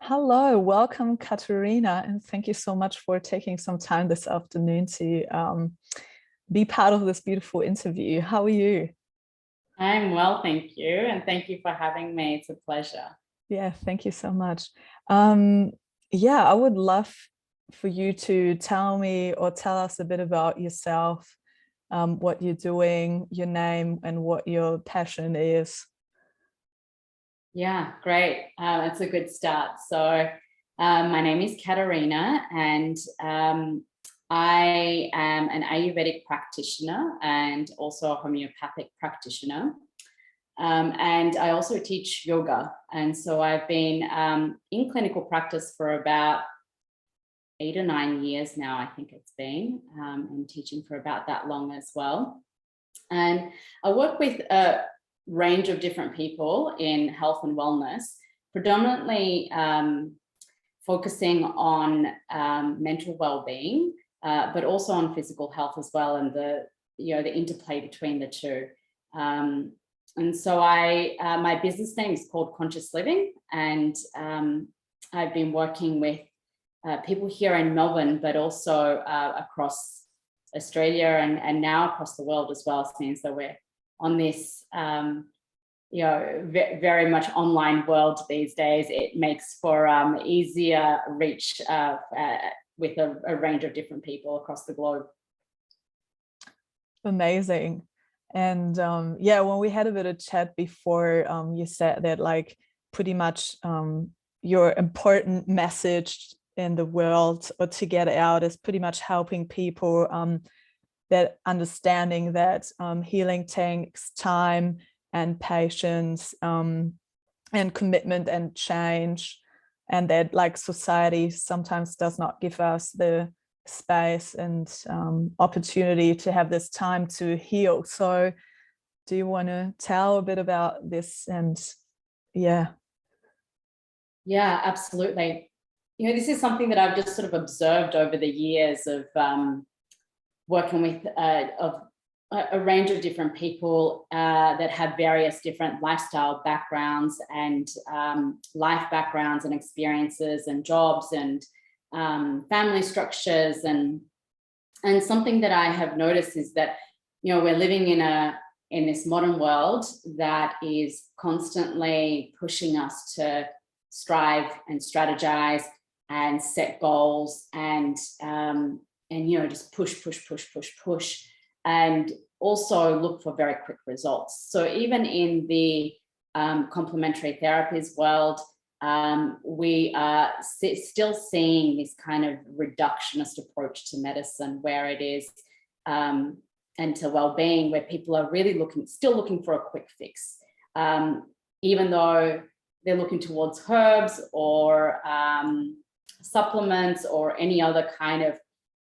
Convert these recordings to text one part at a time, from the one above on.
Hello, welcome, Katerina, and thank you so much for taking some time this afternoon to be part of this beautiful interview. How are you? I'm well, thank you. And thank you for having me. It's a pleasure. Yeah, thank you so much. Um, yeah, I would love for you to tell me or tell us a bit about yourself, what you're doing, your name, and what your passion is. Yeah, great. It's a good start. My name is Katerina, and I am an Ayurvedic practitioner and also a homeopathic practitioner. And I also teach yoga. And so I've been in clinical practice for about 8 or 9 years now, I think it's been, and teaching for about that long as well. And I work with a range of different people in health and wellness, predominantly focusing on mental well-being, but also on physical health as well, and the interplay between the two. And so my business name is called Conscious Living, and I've been working with people here in Melbourne, but also across Australia and now across the world as well, since that we're on this very much online world these days. It makes for easier reach with a range of different people across the globe. Amazing. And yeah, when we had a bit of chat before, you said that like pretty much your important message in the world or to get out is pretty much helping people, that understanding that healing takes time and patience, and commitment and change, and that like society sometimes does not give us the space and opportunity to have this time to heal. So do you want to tell a bit about this? And yeah Absolutely. This is something that I've just sort of observed over the years of working with a range of different people that have various different lifestyle backgrounds and life backgrounds and experiences and jobs and family structures. And something that I have noticed is that, we're living in this modern world that is constantly pushing us to strive and strategize and set goals and just push, and also look for very quick results. So even in the complementary therapies world, we are still seeing this kind of reductionist approach to medicine, where it is and to well-being, where people are really still looking for a quick fix, even though they're looking towards herbs or supplements or any other kind of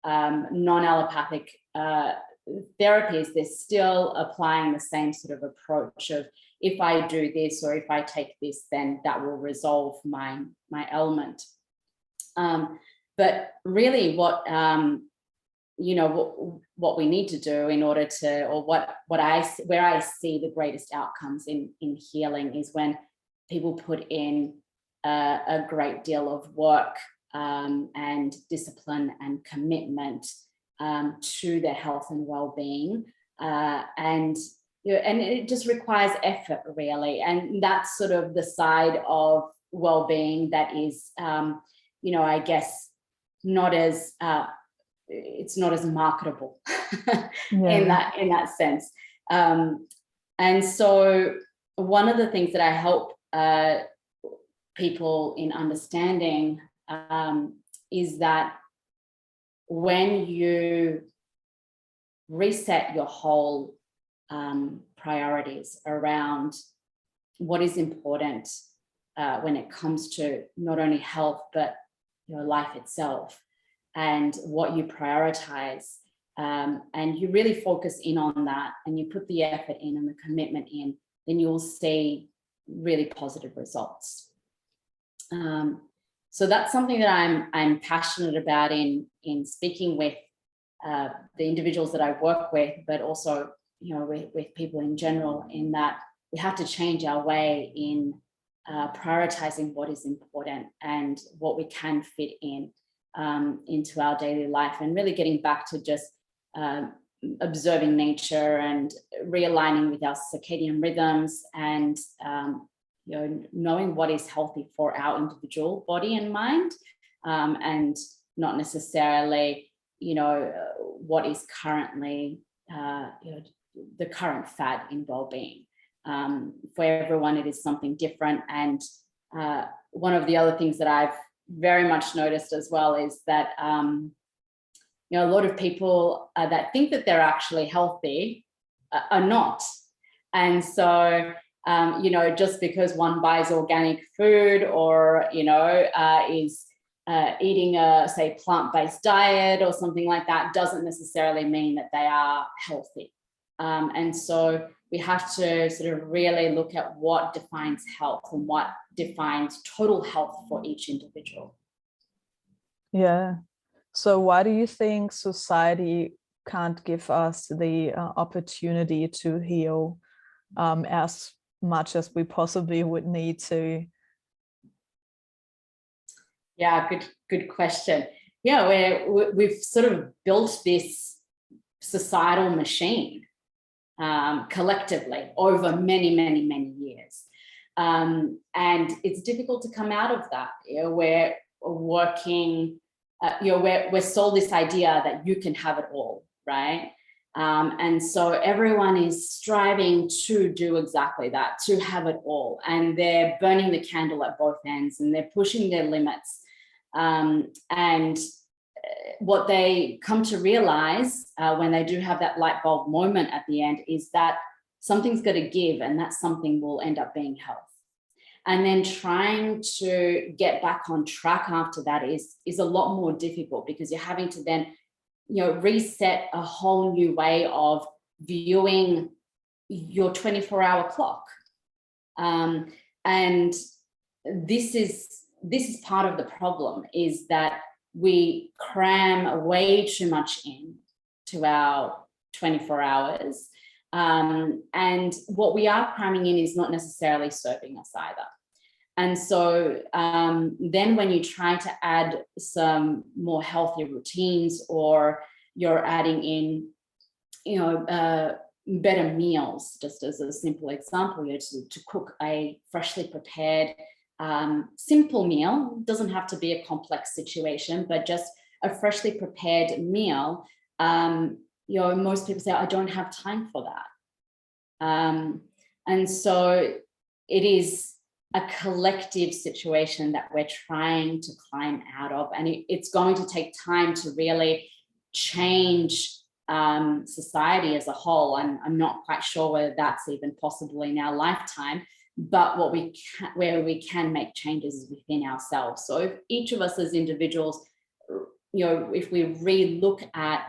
non-allopathic therapies. They're still applying the same sort of approach of, if I do this or if I take this, then that will resolve my ailment. But really what we need to do in order to, or where I see the greatest outcomes in healing is when people put in a great deal of work and discipline and commitment to their health and well-being, and it just requires effort, really. And that's sort of the side of well-being that is, I guess, not as it's not as marketable in that sense. And so one of the things that I help people in understanding is that when you reset your whole priorities around what is important when it comes to not only health but your life itself, and what you prioritize, and you really focus in on that, and you put the effort in and the commitment in, then you'll see really positive results. So that's something that I'm passionate about in speaking with the individuals that I work with, but also with people in general, in that we have to change our way in prioritizing what is important and what we can fit in into our daily life, and really getting back to just observing nature and realigning with our circadian rhythms, and knowing what is healthy for our individual body and mind, and not necessarily what is currently the current fad in well-being. For everyone, it is something different. And one of the other things that I've very much noticed as well is that a lot of people that think that they're actually healthy are not. And so just because one buys organic food or is eating a, say, plant-based diet or something like that, doesn't necessarily mean that they are healthy. And so we have to sort of really look at what defines health and what defines total health for each individual. Yeah. So why do you think society can't give us the opportunity to heal as much as we possibly would need to? Yeah, good question. Yeah, we've sort of built this societal machine collectively over many, many, many years. And it's difficult to come out of that. We're working, we're sold this idea that you can have it all, right? And so everyone is striving to do exactly that, to have it all. And they're burning the candle at both ends, and they're pushing their limits. And what they come to realize when they do have that light bulb moment at the end is that something's got to give, and that something will end up being health. And then trying to get back on track after that is a lot more difficult, because you're having to then reset a whole new way of viewing your 24-hour clock. And this is part of the problem, is that we cram way too much in to our 24 hours. And what we are cramming in is not necessarily serving us either. And so then when you try to add some more healthy routines, or you're adding in, better meals, just as a simple example, to cook a freshly prepared simple meal. It doesn't have to be a complex situation, but just a freshly prepared meal. Most people say, I don't have time for that. And so it is a collective situation that we're trying to climb out of. And it's going to take time to really change society as a whole. And I'm not quite sure whether that's even possible in our lifetime. But where we can make changes is within ourselves. So if each of us as individuals, if we re-look at,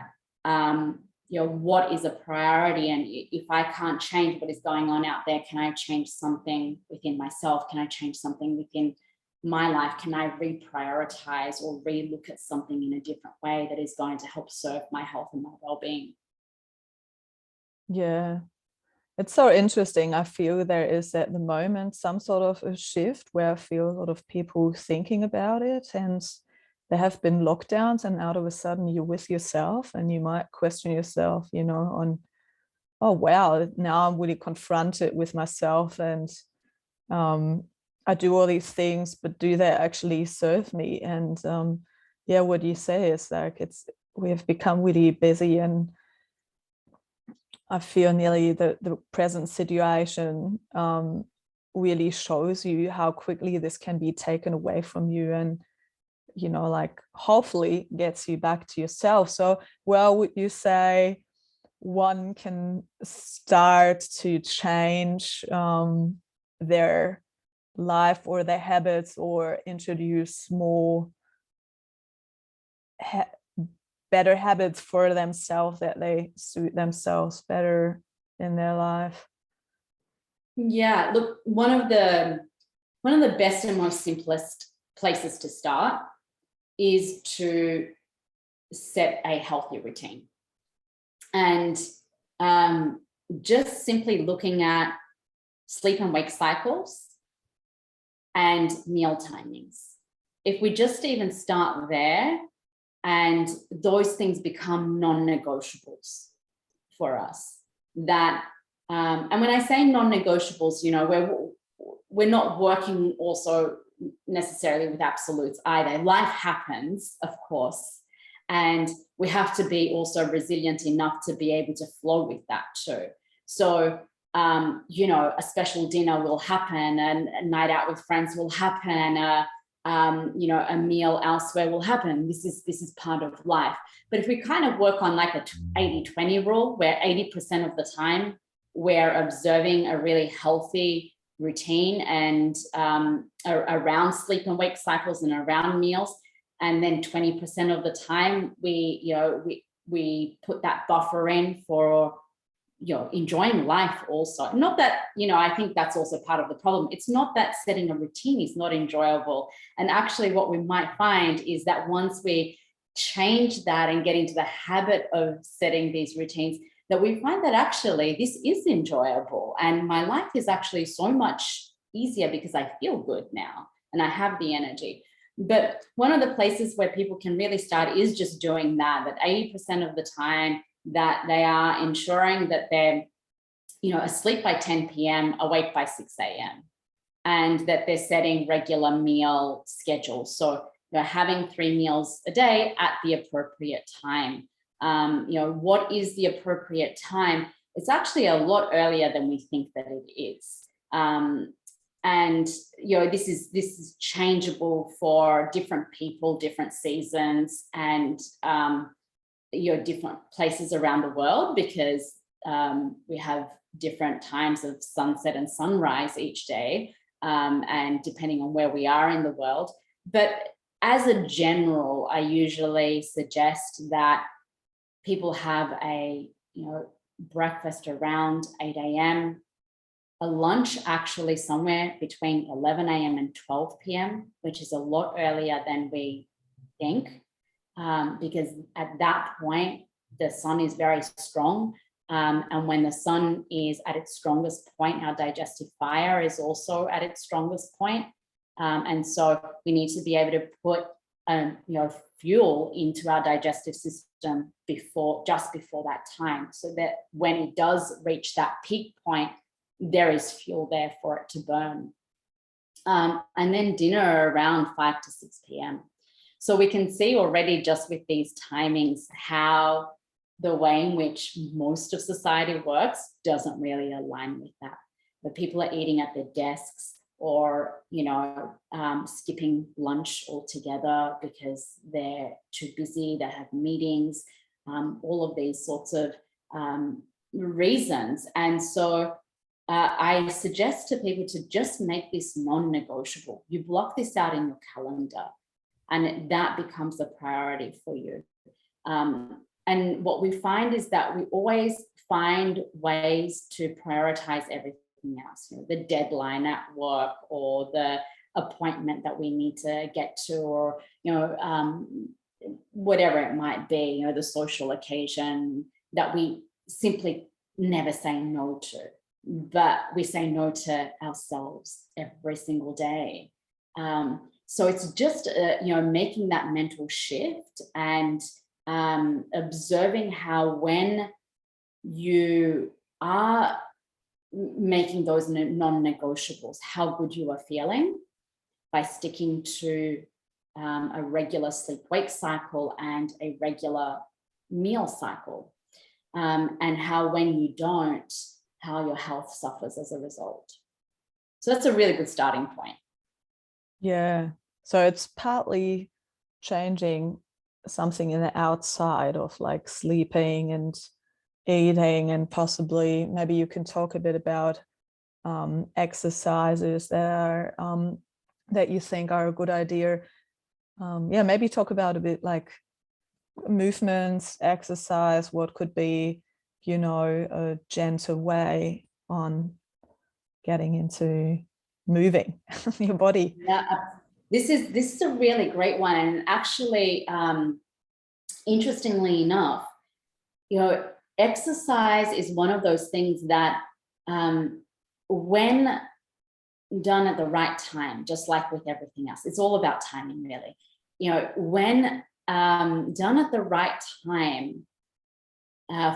what is a priority, and if I can't change what is going on out there, can I change something within myself? Can I change something within my life? Can I reprioritize or re-look at something in a different way that is going to help serve my health and my well-being? Yeah. It's so interesting. I feel there is at the moment some sort of a shift where I feel a lot of people thinking about it, and there have been lockdowns, and out of a sudden you're with yourself and you might question yourself, on, oh, wow, now I'm really confronted with myself, and I do all these things, but do they actually serve me? And what you say is like, we have become really busy, and I feel nearly the present situation really shows you how quickly this can be taken away from you, and hopefully gets you back to yourself. So, would you say one can start to change their life or their habits, or introduce more better habits for themselves that they suit themselves better in their life? Yeah, look, one of the best and most simplest places to start is to set a healthy routine. And just simply looking at sleep and wake cycles and meal timings. If we just even start there, and those things become non-negotiables for us, that and when I say non-negotiables, we're not working also necessarily with absolutes either. Life happens, of course, and we have to be also resilient enough to be able to flow with that too. So a special dinner will happen, and a night out with friends will happen, a meal elsewhere will happen. This is part of life. But if we kind of work on like a 80-20 rule, where 80% of the time we're observing a really healthy routine and around sleep and wake cycles and around meals, and then 20% of the time we put that buffer in for enjoying life also. Not that, I think that's also part of the problem. It's not that setting a routine is not enjoyable. And actually what we might find is that once we change that and get into the habit of setting these routines, that we find that actually this is enjoyable. And my life is actually so much easier because I feel good now and I have the energy. But one of the places where people can really start is just doing that 80% of the time that they are ensuring that they're, asleep by 10 p.m., awake by 6 a.m., and that they're setting regular meal schedules. So, having 3 meals a day at the appropriate time. What is the appropriate time? It's actually a lot earlier than we think that it is. And this is changeable for different people, different seasons, and different places around the world, because we have different times of sunset and sunrise each day, and depending on where we are in the world. But as a general, I usually suggest that people have a breakfast around 8 a.m., a lunch actually somewhere between 11 a.m. and 12 p.m., which is a lot earlier than we think, because at that point, the sun is very strong. And when the sun is at its strongest point, our digestive fire is also at its strongest point. And so we need to be able to put fuel into our digestive system just before that time, so that when it does reach that peak point, there is fuel there for it to burn. And then dinner around 5 to 6 p.m. So we can see already just with these timings how the way in which most of society works doesn't really align with that. But people are eating at their desks, or skipping lunch altogether because they're too busy, they have meetings, all of these sorts of reasons. And so I suggest to people to just make this non-negotiable. You block this out in your calendar, and that becomes a priority for you. And what we find is that we always find ways to prioritize everything else, the deadline at work, or the appointment that we need to get to, or whatever it might be, the social occasion that we simply never say no to, but we say no to ourselves every single day. So it's just making that mental shift and observing how, when you are making those non-negotiables, how good you are feeling by sticking to a regular sleep-wake cycle and a regular meal cycle, and how when you don't, how your health suffers as a result. So that's a really good starting point. Yeah, so it's partly changing something in the outside of like sleeping and eating, and possibly maybe you can talk a bit about exercises that are that you think are a good idea. Maybe talk about a bit like movements, exercise, what could be a gentle way on getting into moving your body. Yeah, this is a really great one. And actually, interestingly enough, exercise is one of those things that when done at the right time, just like with everything else. It's all about timing, really. When done at the right time,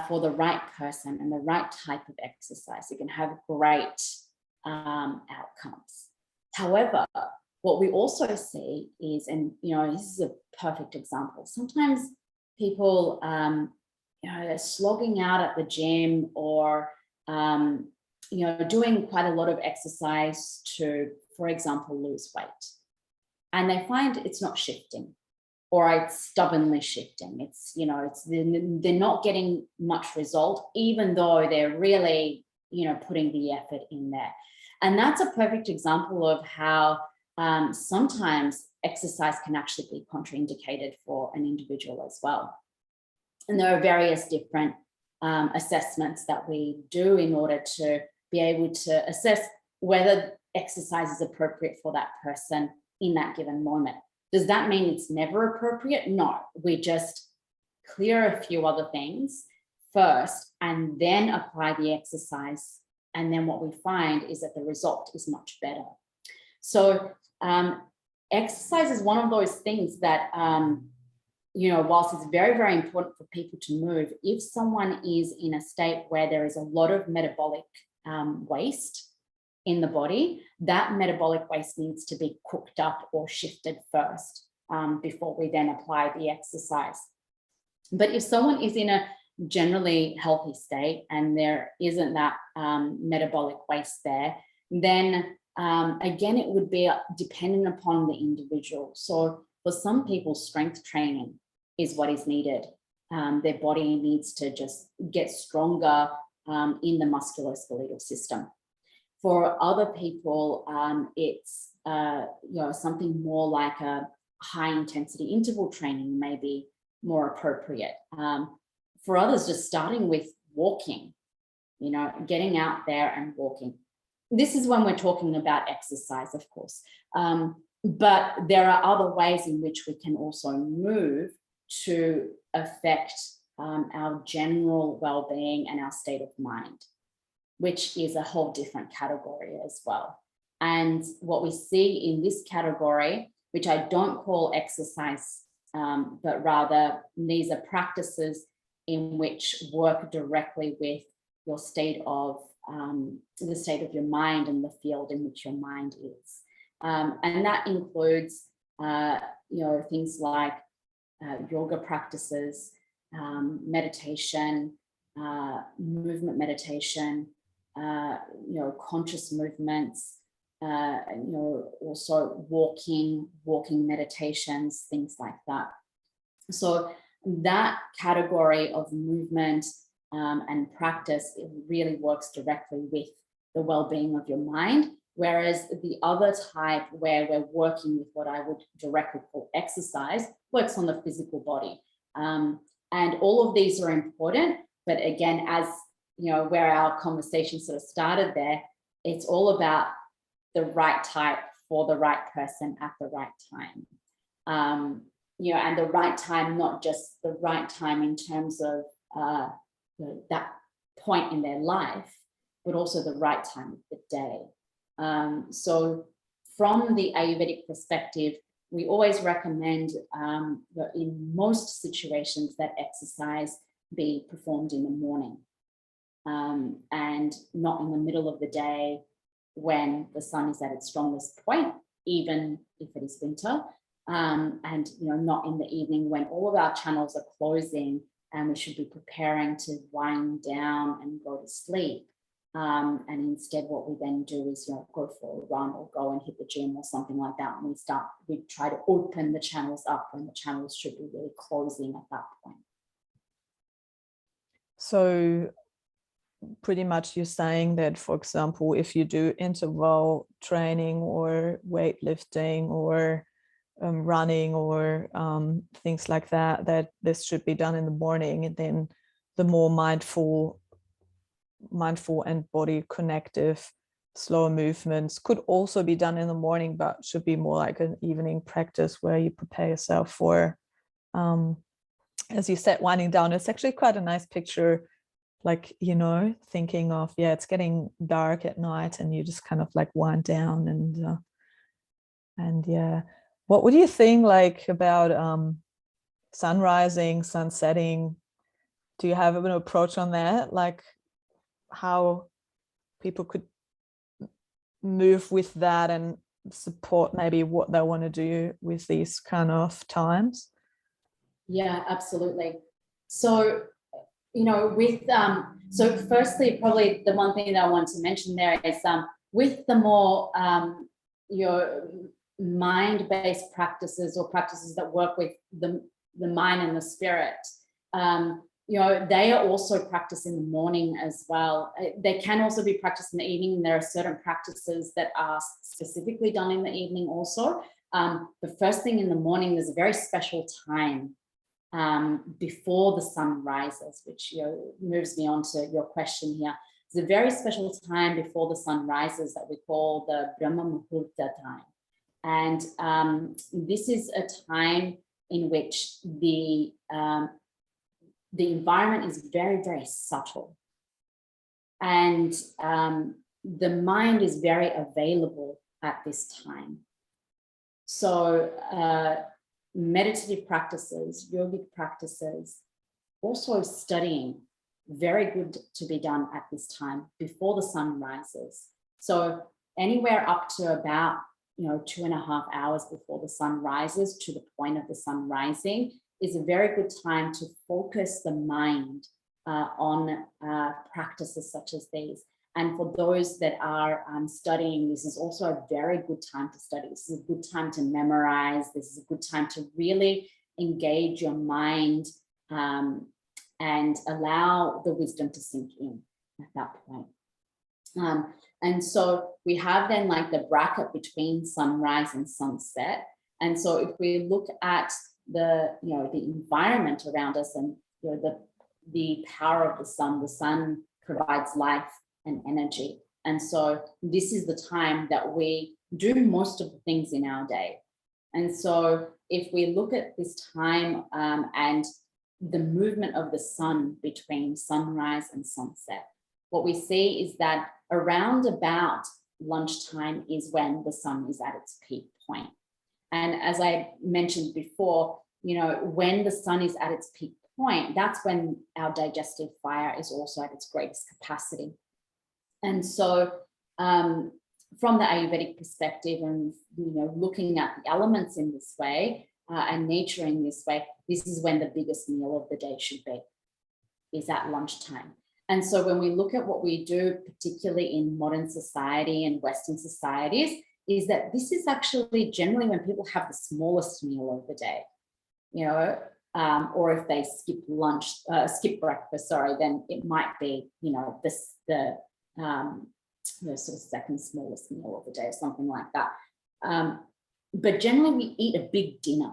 for the right person and the right type of exercise, it can have great outcomes. However, what we also see is, and this is a perfect example, sometimes people they're slogging out at the gym, or doing quite a lot of exercise to, for example, lose weight, and they find it's not shifting, or it's stubbornly shifting. They're not getting much result, even though they're really, putting the effort in there. And that's a perfect example of how sometimes exercise can actually be contraindicated for an individual as well. And there are various different assessments that we do in order to be able to assess whether exercise is appropriate for that person in that given moment. Does that mean it's never appropriate? No, we just clear a few other things first and then apply the exercise. And then what we find is that the result is much better. So exercise is one of those things that, whilst it's very, very important for people to move, if someone is in a state where there is a lot of metabolic waste in the body, that metabolic waste needs to be cooked up or shifted first before we then apply the exercise. But if someone is in a generally healthy state and there isn't that metabolic waste there, then again, it would be dependent upon the individual. So for some people, strength training is what is needed. Their body needs to just get stronger in the musculoskeletal system. For other people, it's something more like a high intensity interval training may be more appropriate. For others, just starting with walking, getting out there and walking. This is when we're talking about exercise, of course. But there are other ways in which we can also move to affect our general well-being and our state of mind, which is a whole different category as well. And what we see in this category, which I don't call exercise, but rather these are practices in which work directly with your state of the state of your mind and the field in which your mind is. And that includes, things like yoga practices, meditation, movement meditation, conscious movements, also walking meditations, things like that. So that category of movement and practice, it really works directly with the well-being of your mind. Whereas the other type, where we're working with what I would directly call exercise, works on the physical body. And all of these are important, but again, as where our conversation sort of started there, it's all about the right type for the right person at the right time. And the right time, not just the right time in terms of that point in their life, but also the right time of the day. So from the Ayurvedic perspective, we always recommend that in most situations that exercise be performed in the morning and not in the middle of the day when the sun is at its strongest point, even if it is winter, and not in the evening when all of our channels are closing and we should be preparing to wind down and go to sleep. And instead what we then do is go for a run or go and hit the gym or something like that, and we try to open the channels up when the channels should be really closing at that point. So pretty much you're saying that, for example, if you do interval training or weightlifting or running or things like that, that this should be done in the morning, and then the more mindful and body connective slower movements could also be done in the morning, but should be more like an evening practice where you prepare yourself for, as you said, winding down. It's actually quite a nice picture, like, you know, thinking of, yeah, it's getting dark at night and you just kind of like wind down and yeah. What would you think like about sun rising, sun setting? Do you have an approach on that? Like how people could move with that and support maybe what they want to do with these kind of times? Yeah, absolutely. So, you know, with so firstly, probably the one thing that I want to mention there is with the more your mind-based practices or practices that work with the mind and the spirit, you know, they are also practiced in the morning as well. They can also be practiced in the evening, and there are certain practices that are specifically done in the evening also. The first thing in the morning, there's a very special time before the sun rises, which, you know, moves me on to your question here. It's a very special time before the sun rises that we call the Bremer time. And this is a time in which the environment is very, very subtle. And the mind is very available at this time. So meditative practices, yogic practices, also studying, very good to be done at this time before the sun rises. So anywhere up to about, you know, 2.5 hours before the sun rises to the point of the sun rising is a very good time to focus the mind on practices such as these. And for those that are studying, this is also a very good time to study. This is a good time to memorize. This is a good time to really engage your mind and allow the wisdom to sink in at that point. And so we have then like the bracket between sunrise and sunset. And so if we look at the, you know, the environment around us and, you know, the power of the sun provides life and energy. And so this is the time that we do most of the things in our day. And so if we look at this time and the movement of the sun between sunrise and sunset, what we see is that around about lunchtime is when the sun is at its peak point. And as I mentioned before, you know, when the sun is at its peak point, that's when our digestive fire is also at its greatest capacity. And so from the Ayurvedic perspective and, you know, looking at the elements in this way and nature in this way, this is when the biggest meal of the day should be, is at lunchtime. And so when we look at what we do, particularly in modern society and Western societies, is that this is actually generally when people have the smallest meal of the day, you know, or if they skip breakfast, then it might be, you know, the sort of second smallest meal of the day or something like that. But generally we eat a big dinner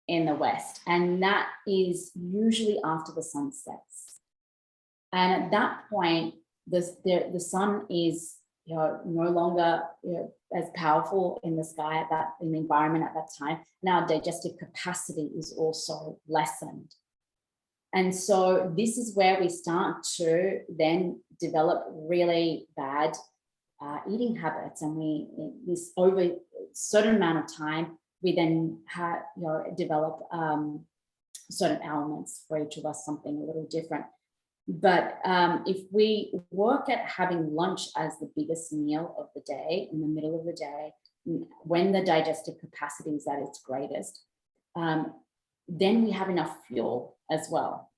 in the West, and that is usually after the sun sets. And at that point, the sun is, you know, no longer, you know, as powerful in the sky in the environment at that time. And our digestive capacity is also lessened. And so this is where we start to then develop really bad eating habits. And this over a certain amount of time, we then develop certain ailments for each of us, something a little different. But if we work at having lunch as the biggest meal of the day, in the middle of the day, when the digestive capacity is at its greatest, then we have enough fuel as well.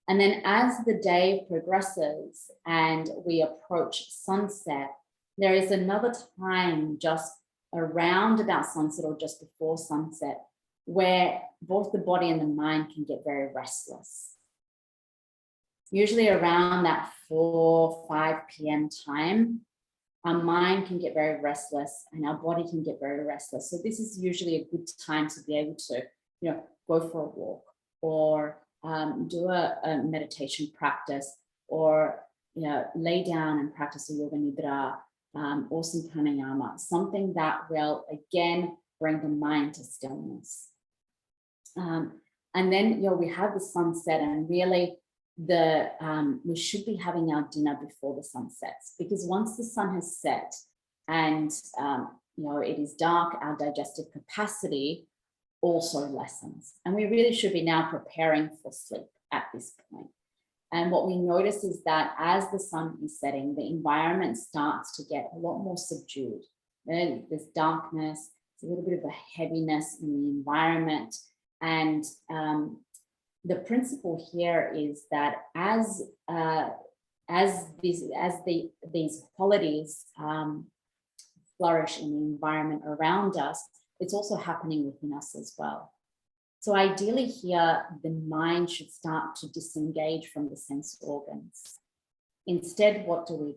And then as the day progresses and we approach sunset, there is another time just around about sunset or just before sunset where both the body and the mind can get very restless. Usually around that 4-5 p.m. time, our mind can get very restless and our body can get very restless. So this is usually a good time to be able to, you know, go for a walk or do a meditation practice, or, you know, lay down and practice a yoga nidra or some pranayama, something that will again bring the mind to stillness. And then, you know, we have the sunset, and really we should be having our dinner before the sun sets, because once the sun has set and it is dark, our digestive capacity also lessens, and we really should be now preparing for sleep at this point. And what we notice is that as the sun is setting, the environment starts to get a lot more subdued. Then there's darkness, there's a little bit of a heaviness in the environment. And the principle here is that as these qualities flourish in the environment around us, it's also happening within us as well. So ideally here, the mind should start to disengage from the sense organs. Instead, what do?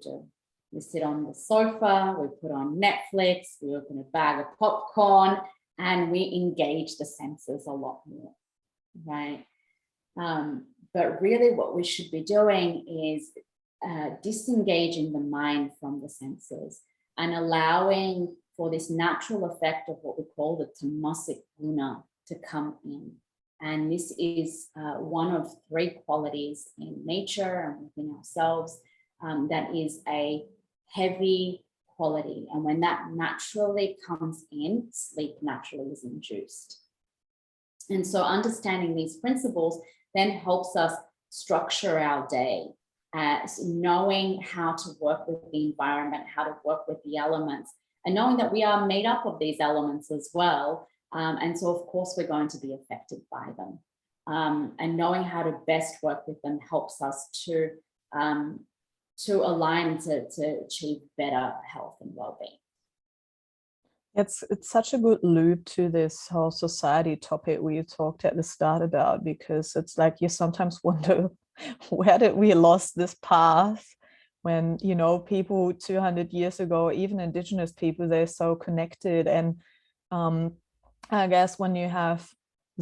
We sit on the sofa, we put on Netflix, we open a bag of popcorn, and we engage the senses a lot more, right? But really what we should be doing is disengaging the mind from the senses and allowing for this natural effect of what we call the tamasic guna to come in. And this is one of three qualities in nature and within ourselves that is a heavy quality. And when that naturally comes in, sleep naturally is induced. And so understanding these principles then helps us structure our day as knowing how to work with the environment, how to work with the elements, and knowing that we are made up of these elements as well. And so, of course, we're going to be affected by them. And knowing how to best work with them helps us to align to achieve better health and well-being. It's such a good loop to this whole society topic we talked at the start about, because it's like you sometimes wonder, where did we lost this path when, people 200 years ago, even indigenous people, they're so connected. And I guess when you have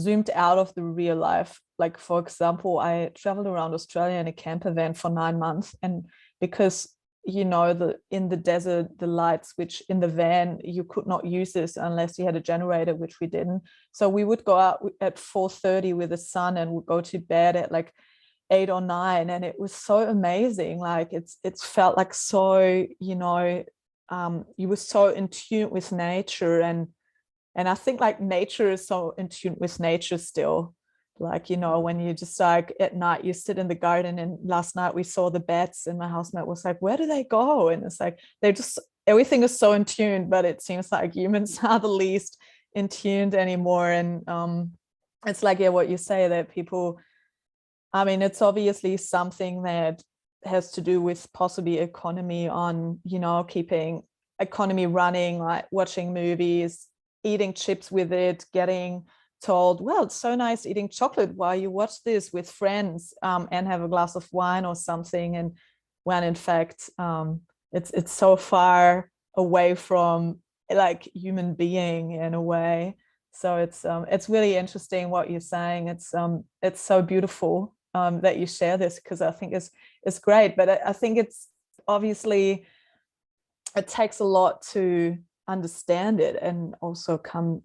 zoomed out of the real life, like, for example, I traveled around Australia in a camper van for 9 months, and because in the desert, the light switch in the van, you could not use this unless you had a generator, which we didn't. So we would go out at 4:30 with the sun and would go to bed at like 8 or 9, and it was so amazing. Like it's felt like so, you were so in tune with nature, and I think like nature is so in tune with nature still. Like, when you just like at night you sit in the garden, and last night we saw the bats, and my housemate was like, where do they go? And it's like everything is so in tune, but it seems like humans are the least in tuned anymore. And it's like, yeah, what you say, that people, I mean, it's obviously something that has to do with possibly economy, on keeping economy running, like watching movies, eating chips with it, getting told, well, it's so nice eating chocolate while you watch this with friends, and have a glass of wine or something, and when in fact it's so far away from like human being in a way. So it's really interesting what you're saying. It's so beautiful that you share this, because I think it's great, but I think it's obviously it takes a lot to understand it and also come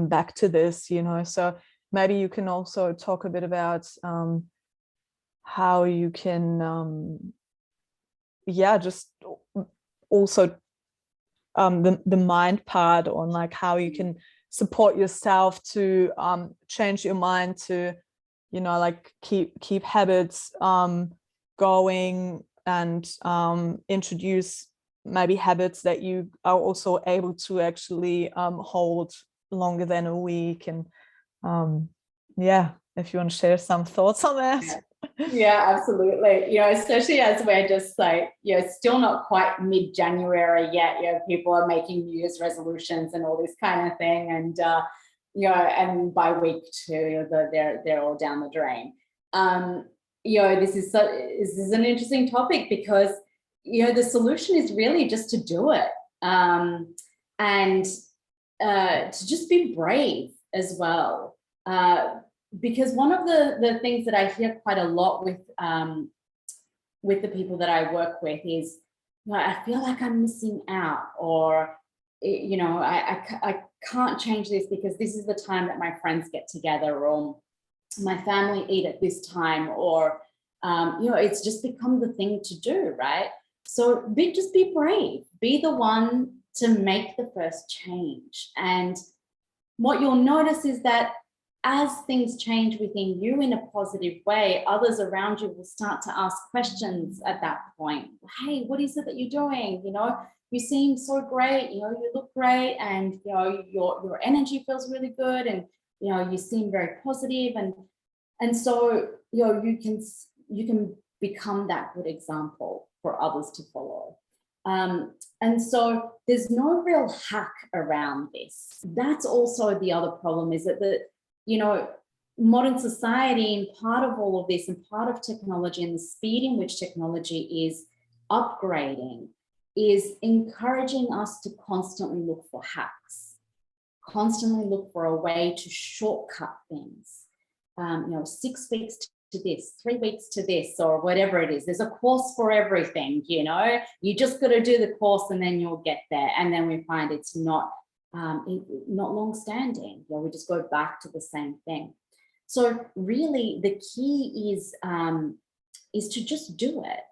back to this, so maybe you can also talk a bit about how you can just also the mind part, on like how you can support yourself to change your mind to like keep habits going, and introduce maybe habits that you are also able to actually hold longer than a week. And if you want to share some thoughts on that. Yeah, absolutely. Especially as we're just like, still not quite mid-January yet. People are making New Year's resolutions and all this kind of thing, and and by week 2, they're all down the drain. This is an interesting topic, because the solution is really just to do it, and to just be brave as well. Because one of the things that I hear quite a lot with the people that I work with is, I feel like I'm missing out, or I can't change this because this is the time that my friends get together, or my family eat at this time, or It's just become the thing to do, right? So just be brave, be the one to make the first change. And what you'll notice is that as things change within you in a positive way, others around you will start to ask questions at that point. Hey, what is it that you're doing? You seem so great, you look great, and your energy feels really good, and you seem very positive, and so you can become that good example for others to follow. And so there's no real hack around this. That's also the other problem, is that modern society, and part of all of this, and part of technology, and the speed in which technology is upgrading, is encouraging us to constantly look for hacks, constantly look for a way to shortcut things. 6 weeks to this, 3 weeks to this, or whatever it is. There's a course for everything, you just got to do the course and then you'll get there. And then we find it's not long standing. We just go back to the same thing. So really the key is to just do it,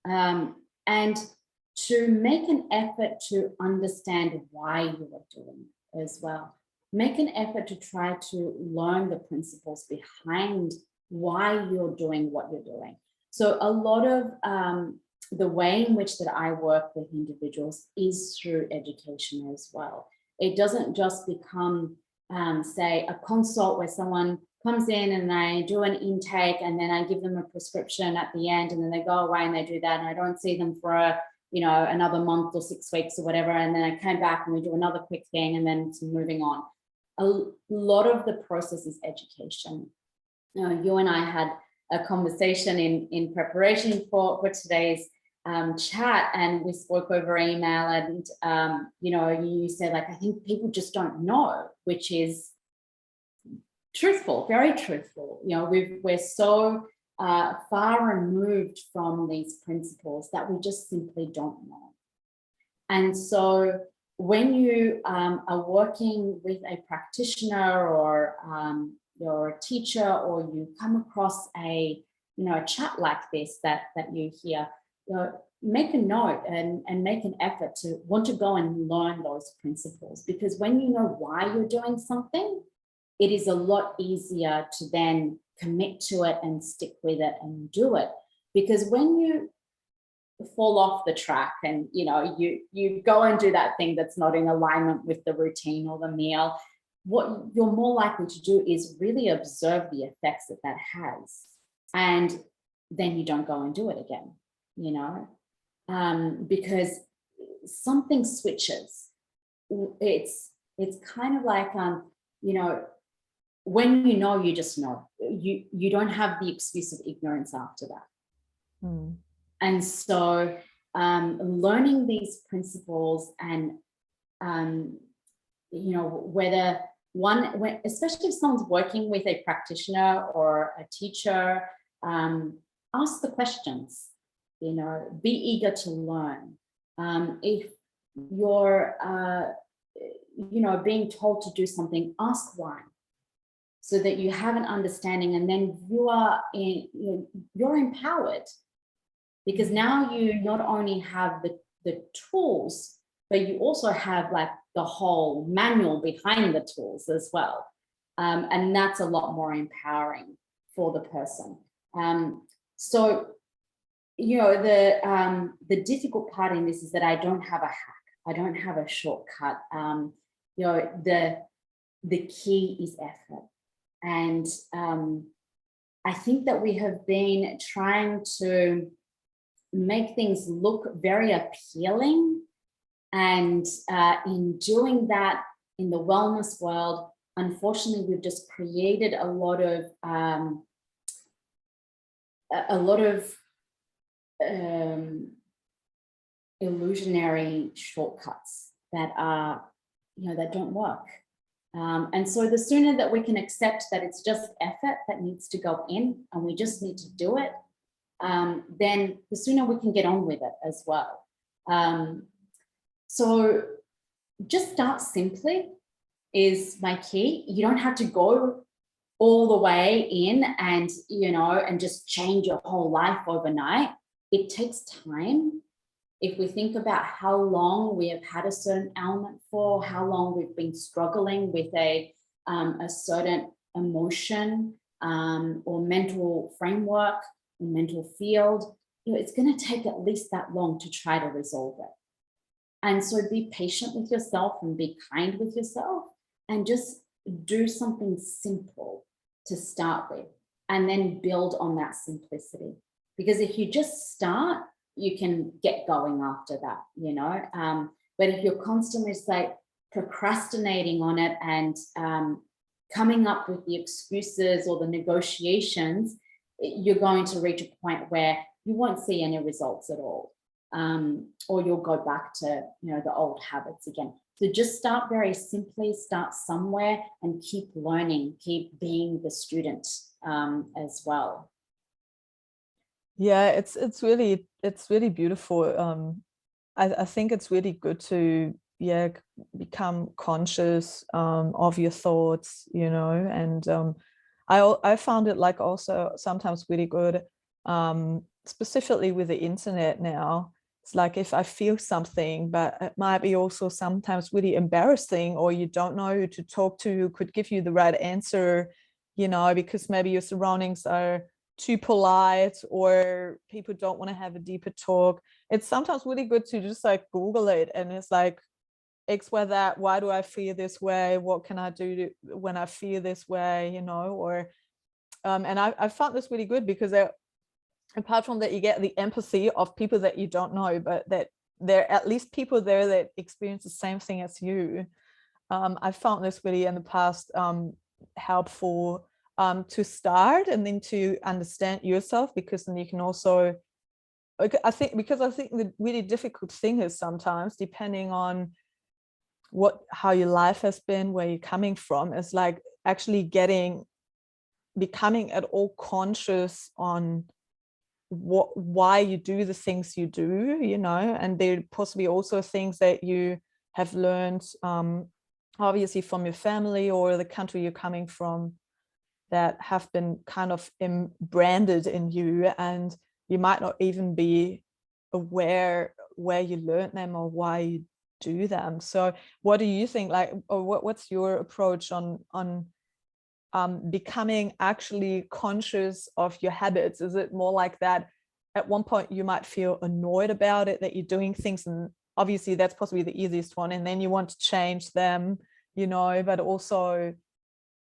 and to make an effort to understand why you are doing it as well. Make an effort to try to learn the principles behind why you're doing what you're doing. So a lot of the way in which that I work with individuals is through education as well. It doesn't just become, say, a consult where someone comes in and I do an intake and then I give them a prescription at the end, and then they go away and they do that, and I don't see them for another month or 6 weeks or whatever, and then I came back and we do another quick thing and then it's moving on. A lot of the process is education. You and I had a conversation in preparation for today's chat, and we spoke over email, and you said, like, I think people just don't know, which is truthful, very truthful. We're so far removed from these principles that we just simply don't know. And so when you are working with a practitioner, or you're a teacher, or you come across a chat like this that you hear, make a note and make an effort to want to go and learn those principles, because when you know why you're doing something, it is a lot easier to then commit to it and stick with it and do it. Because when you fall off the track and you go and do that thing that's not in alignment with the routine or the meal, what you're more likely to do is really observe the effects that has, and then you don't go and do it again, because something switches. It's kind of like when you just know, you don't have the excuse of ignorance after that. And so learning these principles, and whether especially if someone's working with a practitioner or a teacher, ask the questions, be eager to learn. If you're being told to do something, ask why, so that you have an understanding, and then you're empowered, because now you not only have the tools, but you also have like the whole manual behind the tools as well. And that's a lot more empowering for the person. So, the difficult part in this is that I don't have a hack. I don't have a shortcut. The key is effort. And I think that we have been trying to make things look very appealing. And in doing that in the wellness world, unfortunately, we've just created a lot of illusionary shortcuts that are, that don't work. And so the sooner that we can accept that it's just effort that needs to go in, and we just need to do it, then the sooner we can get on with it as well. So just start simply is my key. You don't have to go all the way in and, and just change your whole life overnight. It takes time. If we think about how long we have had a certain ailment for, how long we've been struggling with a certain emotion or mental framework or mental field, it's going to take at least that long to try to resolve it. And so be patient with yourself and be kind with yourself and just do something simple to start with and then build on that simplicity. Because if you just start, you can get going after that, but if you're constantly procrastinating on it and coming up with the excuses or the negotiations, you're going to reach a point where you won't see any results at all, or you'll go back to the old habits again. So just start very simply, start somewhere and keep learning, keep being the student as well. Yeah, it's really beautiful. I think it's really good to become conscious of your thoughts, and I found it like also sometimes really good, specifically with the internet now. It's like if I feel something, but it might be also sometimes really embarrassing, or you don't know who to talk to who could give you the right answer, because maybe your surroundings are too polite or people don't want to have a deeper talk. It's sometimes really good to just like Google it, and it's like X, Y, that, why do I feel this way? What can I do when I feel this way, or and I found this really good because apart from that, you get the empathy of people that you don't know, but that there are at least people there that experience the same thing as you. I found this really in the past helpful to start and then to understand yourself, because then you can also, I think the really difficult thing is sometimes, depending on how your life has been, where you're coming from, is like actually becoming at all conscious on why you do the things you do, and there possibly also things that you have learned obviously from your family or the country you're coming from that have been kind of branded in you, and you might not even be aware where you learned them or why you do them. So what do you think, like, or what's your approach on becoming actually conscious of your habits? Is it more like that at one point you might feel annoyed about it, that you're doing things, and obviously that's possibly the easiest one, and then you want to change them, but also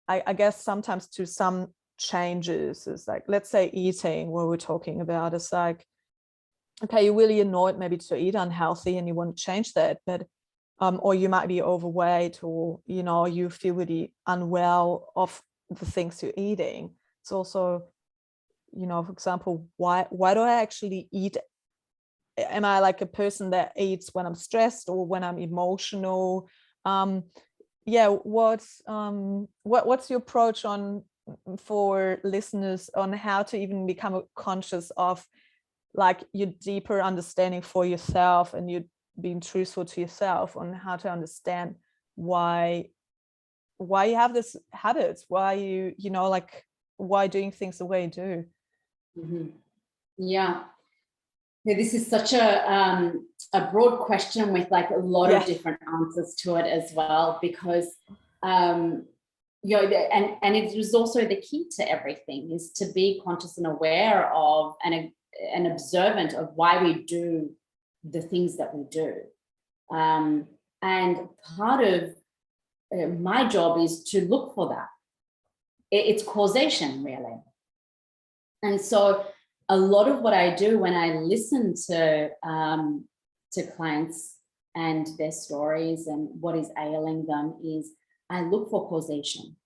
I guess sometimes to some changes is like, let's say eating, what we're talking about, is like, okay, you're really annoyed maybe to eat unhealthy and you want to change that, but or you might be overweight, or you feel really unwell of the things you're eating. It's also, for example, why do I actually eat? Am I like a person that eats when I'm stressed or when I'm emotional? What's your approach for listeners on how to even become conscious of like your deeper understanding for yourself, and you being truthful to yourself on how to understand why you have this habits, why like why doing things the way you do? Mm-hmm. Yeah, this is such a broad question with like a lot of different answers to it as well, because and it is also the key to everything, is to be conscious and aware of and observant of why we do the things that we do. And part of my job is to look for that. It's causation, really. And so a lot of what I do when I listen to clients and their stories and what is ailing them is I look for causation.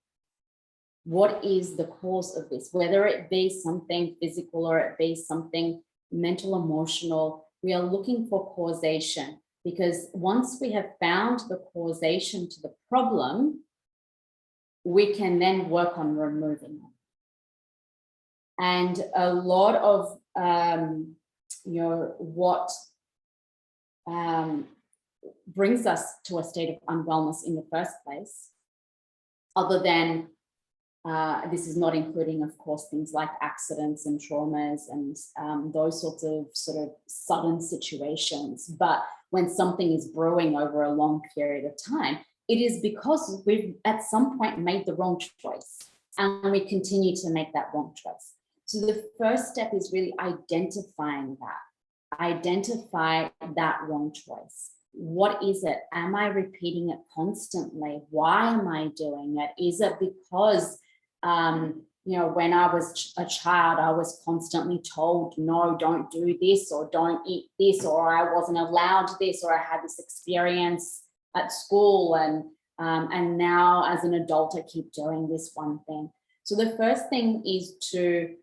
What is the cause of this? Whether it be something physical or it be something mental, emotional, we are looking for causation, because once we have found the causation to the problem, we can then work on removing it. And a lot of, what brings us to a state of unwellness in the first place, other than This is not including, of course, things like accidents and traumas and those sorts of sort of sudden situations. But when something is brewing over a long period of time, it is because we've at some point made the wrong choice, and we continue to make that wrong choice. So the first step is really identifying that. Identify that wrong choice. What is it? Am I repeating it constantly? Why am I doing it? Is it because when I was a child, I was constantly told, no, don't do this, or don't eat this, or I wasn't allowed this, or I had this experience at school, and now as an adult, I keep doing this one thing. So the first thing is to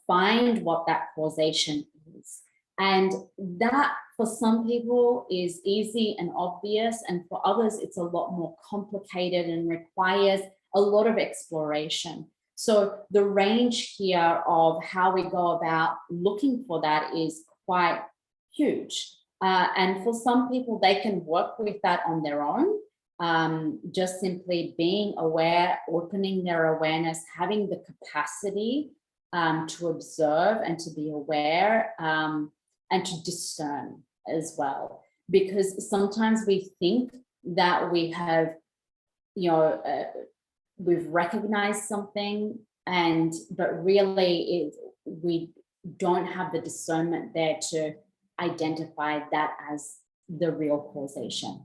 find what that causation is. And that for some people is easy and obvious, and for others, it's a lot more complicated and requires a lot of exploration. So the range here of how we go about looking for that is quite huge. And for some people, they can work with that on their own, just simply being aware, opening their awareness, having the capacity to observe and to be aware, and to discern as well. Because sometimes we think that we have, we've recognized something, but really we don't have the discernment there to identify that as the real causation.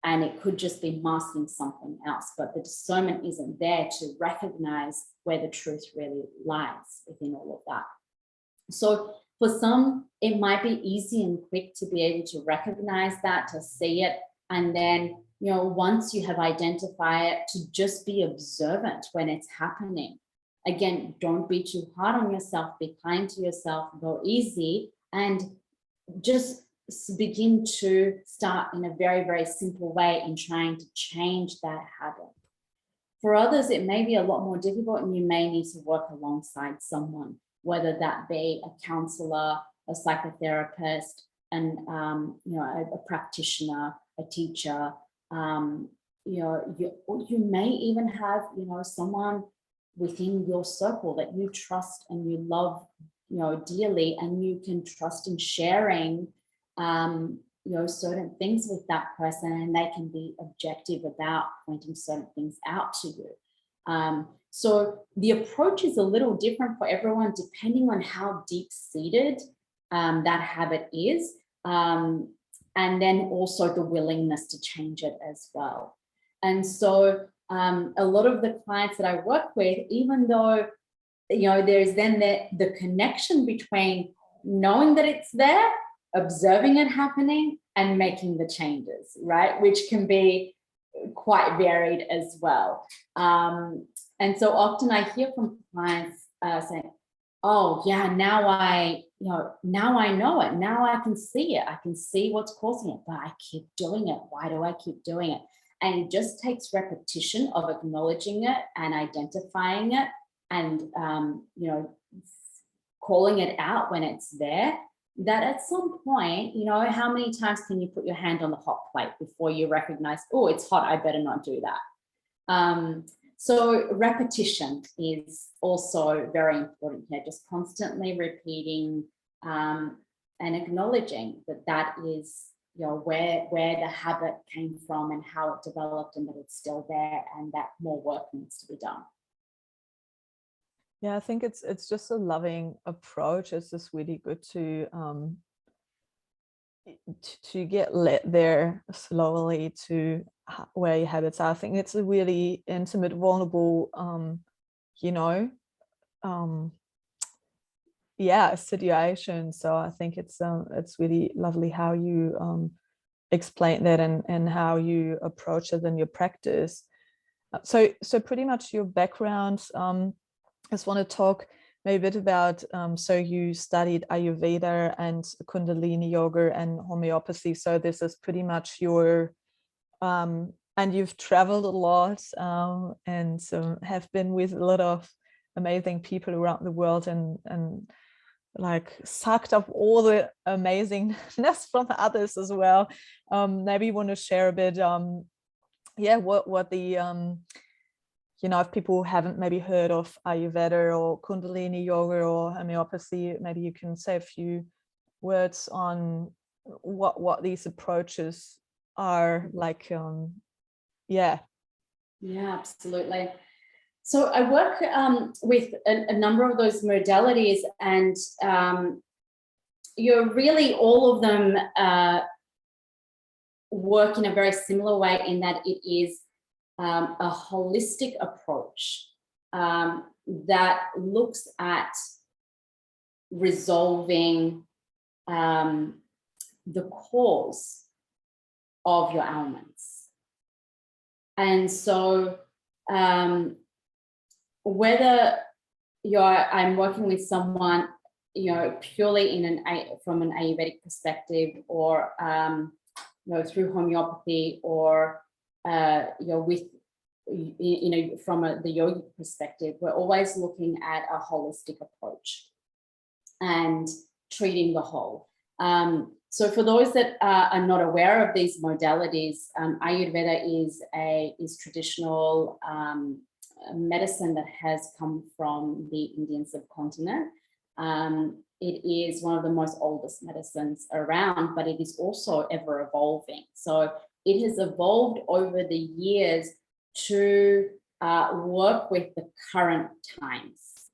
And it could just be masking something else, but the discernment isn't there to recognize where the truth really lies within all of that. So for some, it might be easy and quick to be able to recognize that, to see it, and then once you have identified it, to just be observant when it's happening. Again, don't be too hard on yourself, be kind to yourself, go easy, and just begin to start in a very, very simple way in trying to change that habit. For others, it may be a lot more difficult, and you may need to work alongside someone, whether that be a counselor, a psychotherapist, and a practitioner, a teacher. You may even have someone within your circle that you trust and you love dearly, and you can trust in sharing certain things with that person, and they can be objective about pointing certain things out to you. So the approach is a little different for everyone depending on how deep-seated that habit is, and then also the willingness to change it as well. And so a lot of the clients that I work with, even though there's then the connection between knowing that it's there, observing it happening, and making the changes, right? Which can be quite varied as well. And so often I hear from clients saying, oh yeah, now I know it. Now I can see it. I can see what's causing it, but I keep doing it. Why do I keep doing it? And it just takes repetition of acknowledging it and identifying it, and calling it out when it's there. That at some point, how many times can you put your hand on the hot plate before you recognize, oh, it's hot, I better not do that. So repetition is also very important here, just constantly repeating and acknowledging that is where the habit came from and how it developed, and that it's still there, and that more work needs to be done. Yeah, I think it's just a loving approach. It's just really good to get led there slowly to where your habits are. I think it's a really intimate, vulnerable, situation. So I think it's really lovely how you explain that and how you approach it in your practice. So pretty much your background. I just want to talk maybe a bit about, so you studied Ayurveda and Kundalini yoga and homeopathy. So this is pretty much your, and you've traveled a lot, and have been with a lot of amazing people around the world, and like sucked up all the amazingness from others as well. Maybe you want to share a bit, what the you know, if people haven't maybe heard of Ayurveda or Kundalini yoga or homeopathy, maybe you can say a few words on what these approaches are like. Yeah, absolutely. So I work with a number of those modalities, and you're really all of them work in a very similar way, in that it is a holistic approach that looks at resolving the cause of your ailments. And so whether I'm working with someone, purely from an Ayurvedic perspective, or through homeopathy, or with from the yogic perspective, we're always looking at a holistic approach and treating the whole. So for those that are not aware of these modalities, Ayurveda is traditional medicine that has come from the Indian subcontinent. It is one of the most oldest medicines around, but it is also ever evolving. So it has evolved over the years to work with the current times.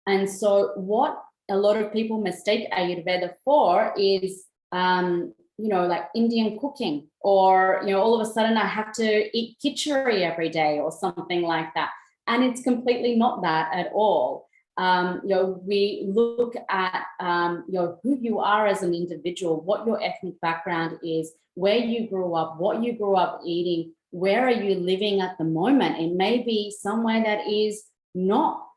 And so what a lot of people mistake Ayurveda for is, like Indian cooking, or, all of a sudden I have to eat khichdi every day or something like that. And it's completely not that at all. We look at, who you are as an individual, what your ethnic background is, where you grew up, what you grew up eating, where are you living at the moment. It may be somewhere that is not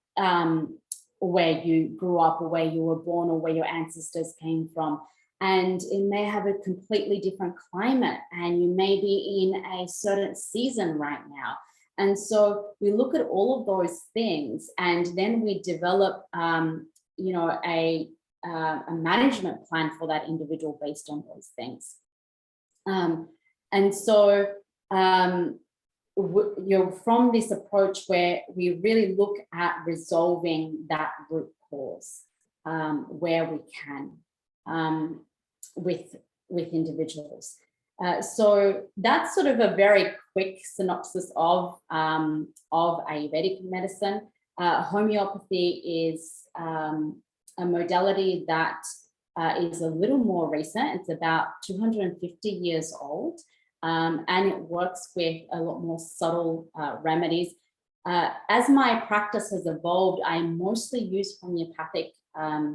where you grew up, or where you were born, or where your ancestors came from. And it may have a completely different climate, and you may be in a certain season right now. And so we look at all of those things, and then we develop, a management plan for that individual based on those things. And so, from this approach, where we really look at resolving that root cause, where we can, with individuals. So that's sort of a very quick synopsis of Ayurvedic medicine. Homeopathy is a modality that is a little more recent. It's about 250 years old, and it works with a lot more subtle remedies. As my practice has evolved, I mostly use homeopathic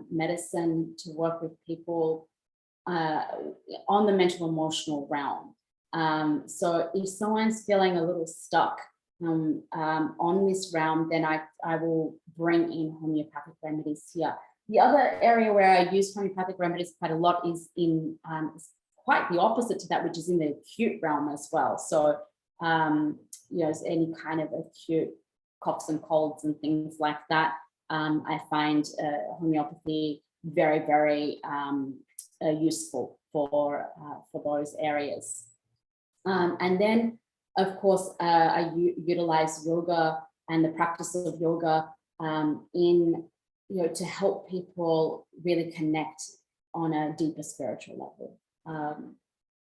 medicine to work with people on the mental emotional realm. So if someone's feeling a little stuck on this realm, then I will bring in homeopathic remedies here. The other area where I use homeopathic remedies quite a lot is in quite the opposite to that, which is in the acute realm as well. So any kind of acute coughs and colds and things like that, I find homeopathy very, very useful for those areas. And then, of course, I utilize yoga and the practice of yoga in to help people really connect on a deeper spiritual level,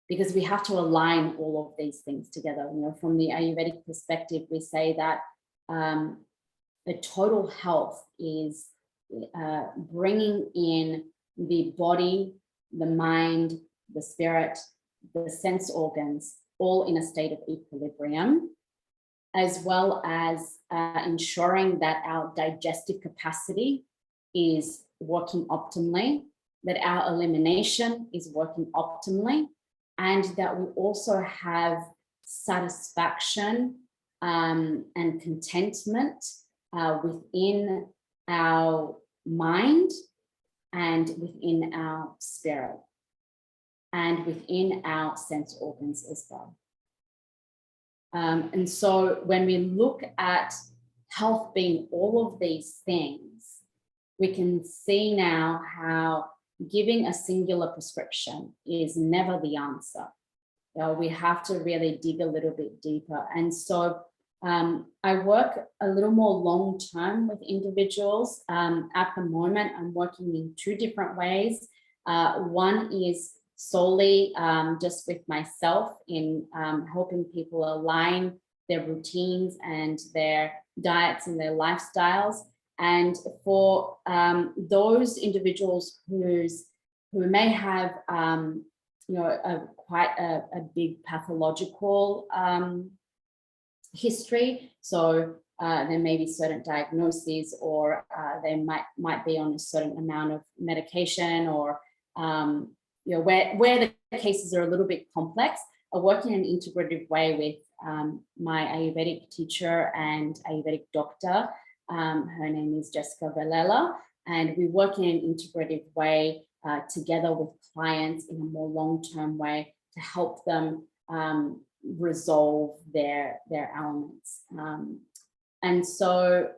because we have to align all of these things together. From the Ayurvedic perspective, we say that the total health is bringing in the body, the mind, the spirit, the sense organs, all in a state of equilibrium, as well as ensuring that our digestive capacity is working optimally, that our elimination is working optimally, and that we also have satisfaction and contentment within our mind, and within our spirit, and within our sense organs as well. And so when we look at health being all of these things, we can see now how giving a singular prescription is never the answer. We have to really dig a little bit deeper. And so I work a little more long term with individuals. At the moment, I'm working in two different ways. One is solely just with myself in helping people align their routines and their diets and their lifestyles. And for those individuals who may have quite a big pathological history, so there may be certain diagnoses, or they might be on a certain amount of medication, or where the cases are a little bit complex. I work in an integrative way with my Ayurvedic teacher and Ayurvedic doctor. Her name is Jessica Velela, and we work in an integrative way together with clients in a more long-term way to help them resolve their ailments. And so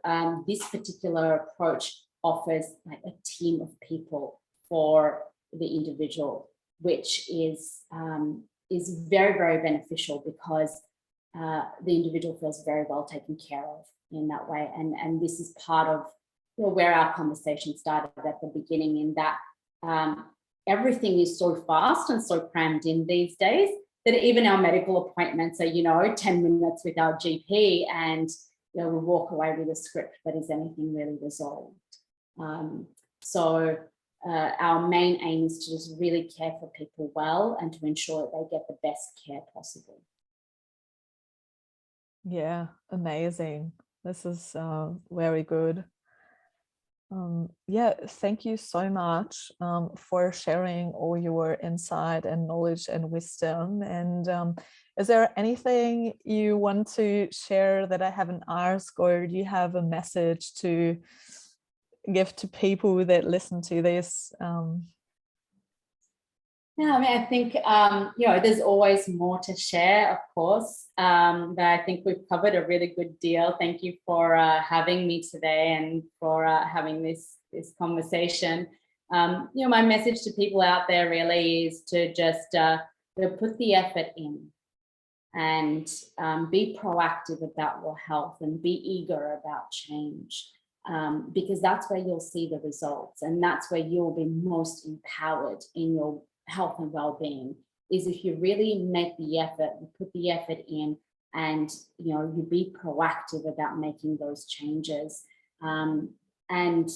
this particular approach offers like a team of people for the individual, which is very, very beneficial, because the individual feels very well taken care of in that way. And this is part of where our conversation started at the beginning, in that everything is so fast and so crammed in these days that even our medical appointments are, 10 minutes with our GP, and we walk away with a script, but is anything really resolved? So our main aim is to just really care for people well and to ensure that they get the best care possible. Yeah, amazing. This is very good. Yeah, thank you so much for sharing all your insight and knowledge and wisdom. And is there anything you want to share that I haven't asked, or do you have a message to give to people that listen to this? Yeah, I think, there's always more to share, of course, but I think we've covered a really good deal. Thank you for having me today and for having this conversation. My message to people out there really is to just put the effort in and be proactive about your health and be eager about change, because that's where you'll see the results, and that's where you'll be most empowered in your health and well-being, is if you really make the effort, you put the effort in, and you be proactive about making those changes, and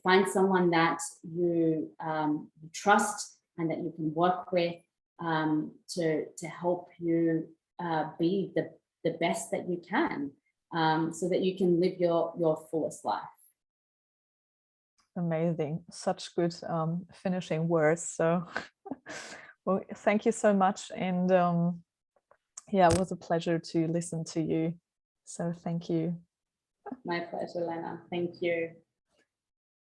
find someone that you trust and that you can work with to help you be the best that you can, so that you can live your fullest life. Amazing. Such good finishing words. So well, thank you so much. And yeah, it was a pleasure to listen to you. So thank you. My pleasure, Lena. Thank you.